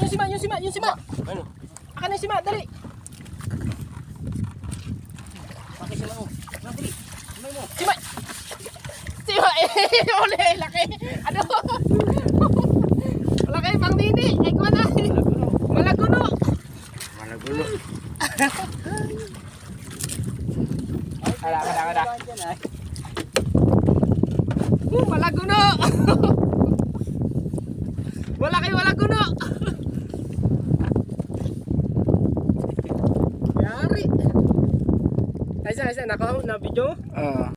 yung sima. Ano? Akan na yung sima, dali. Bakit sila mo? Dali. Sumay mo. Sima. Sima, uli, laki. Ano? Laki, pang nini. Ay, kuha na. Malaguno. Malagulo. Kada. Malaguno. Malaguno. Yari. Aysa, naka na video.